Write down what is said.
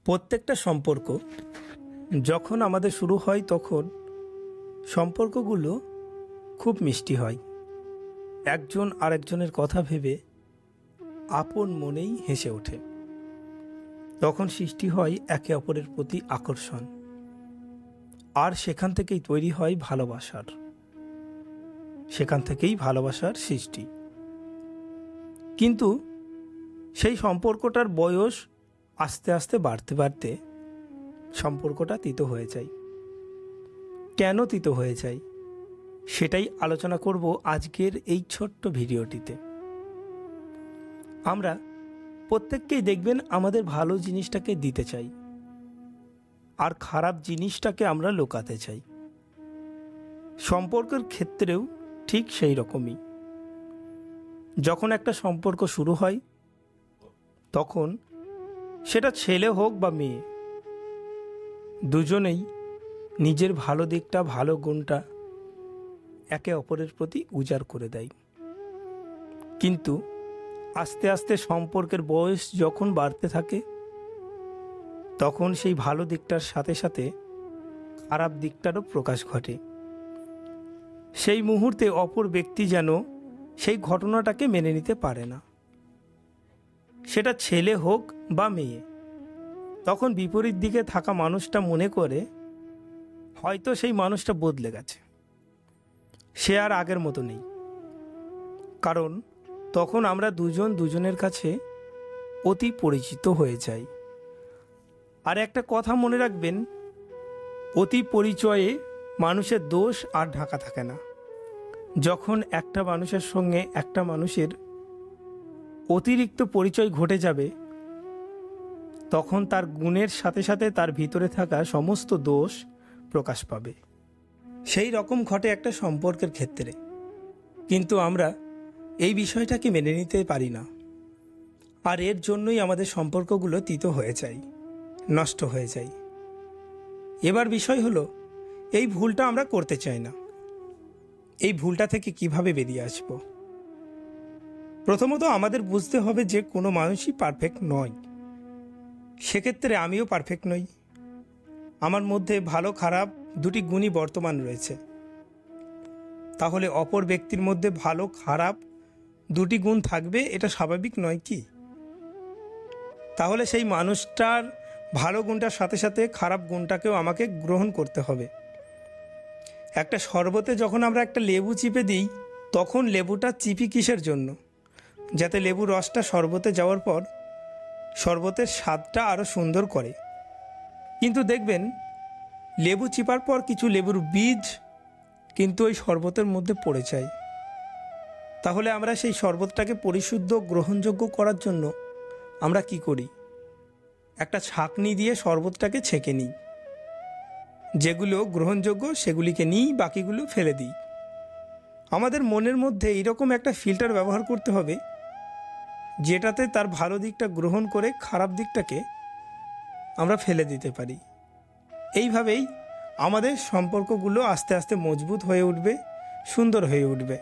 প্রত্যেকটা সম্পর্ক যখন আমাদের শুরু হয় তখন সম্পর্কগুলো খুব মিষ্টি হয়। একজন আরেকজনের কথা ভেবে আপন মনেই হেসে ওঠে। তখন সৃষ্টি হয় একে অপরের প্রতি আকর্ষণ, আর সেখান থেকেই তৈরি হয় ভালোবাসার সৃষ্টি। কিন্তু সেই সম্পর্কটার বয়স আস্তে আস্তে বাড়তে বাড়তে সম্পর্কটা তিতো হয়ে যায়। কেন তিতো হয়ে যায় সেটাই আলোচনা করব আজকের এই ছোট্ট ভিডিওটিতে। আমরা প্রত্যেককেই দেখবেন আমাদের ভালো জিনিসটাকে দিতে চাই, আর খারাপ জিনিসটাকে আমরা লুকাতে চাই। সম্পর্কের ক্ষেত্রেও ঠিক সেই রকমই। যখন একটা সম্পর্ক শুরু হয় তখন সেটা ছেলে হোক বা মেয়ে, দুজনেই নিজের ভালো দিকটা, ভালো গুণটা একে অপরের প্রতি উজাড় করে দেয়। কিন্তু আস্তে আস্তে সম্পর্কের বয়স যখন বাড়তে থাকে তখন সেই ভালো দিকটার সাথে সাথে খারাপ দিকটারও প্রকাশ ঘটে। সেই মুহূর্তে অপর ব্যক্তি যেন সেই ঘটনাটাকে মেনে নিতে পারে না, সেটা ছেলে হোক বা মেয়ে। তখন বিপরীত দিকে থাকা মানুষটা মনে করে হয়তো সেই মানুষটা বদলে গেছে, সে আর আগের মতো নেই। কারণ তখন আমরা দুজনের কাছে অতি পরিচিত হয়ে যাই। আর একটা কথা মনে রাখবেন, অতি পরিচয়ে মানুষের দোষ আর ঢাকা থাকে না। যখন একটা মানুষের সঙ্গে একটা মানুষের অতিরিক্ত পরিচয় ঘটে যাবে তখন তার গুণের সাথে সাথে তার ভিতরে থাকা সমস্ত দোষ প্রকাশ পাবে। সেই রকম ঘটে একটা সম্পর্কের ক্ষেত্রে। কিন্তু আমরা এই বিষয়টাকে মেনে নিতে পারি না, আর এর জন্যই আমাদের সম্পর্কগুলো তিতো হয়ে যায়, নষ্ট হয়ে যায়। এবার বিষয় হলো, এই ভুলটা আমরা করতে চাই না। এই ভুলটা থেকে কিভাবে বেরিয়ে আসব? প্রথমত আমাদের বুঝতে হবে যে কোনো মানুষই পারফেক্ট নয়। সেক্ষেত্রে আমিও পারফেক্ট নই। আমার মধ্যে ভালো খারাপ দুটি গুণই বর্তমান রয়েছে। তাহলে অপর ব্যক্তির মধ্যে ভালো খারাপ দুটি গুণ থাকবে, এটা স্বাভাবিক নয় কি? তাহলে সেই মানুষটার ভালো গুণটার সাথে সাথে খারাপ গুণটাকেও আমাকে গ্রহণ করতে হবে। একটা শরবতে যখন আমরা একটা লেবু চিপে দিই তখন লেবুটা চিপি কিসের জন্য? যাতে লেবুর রসটা শরবতে যাওয়ার পর শরবতের স্বাদটা আরও সুন্দর করে। কিন্তু দেখবেন লেবু চিপার পর কিছু লেবুর বীজ কিন্তু ওই শরবতের মধ্যে পড়ে যায়। তাহলে আমরা সেই শরবতটাকে পরিশুদ্ধ গ্রহণযোগ্য করার জন্য আমরা কি করি? একটা ছাঁকনি দিয়ে শরবতটাকে ছেঁকে নিই, যেগুলো গ্রহণযোগ্য সেগুলিকে নিই, বাকিগুলো ফেলে দিই। আমাদের মনের মধ্যে এইরকম একটা ফিল্টার ব্যবহার করতে হবে যেটাতে তার ভালো দিকটা গ্রহণ করে খারাপ দিকটাকে আমরা ফেলে দিতে পারি। এইভাবেই আমাদের সম্পর্কগুলো আস্তে আস্তে মজবুত হয়ে উঠবে, সুন্দর হয়ে উঠবে।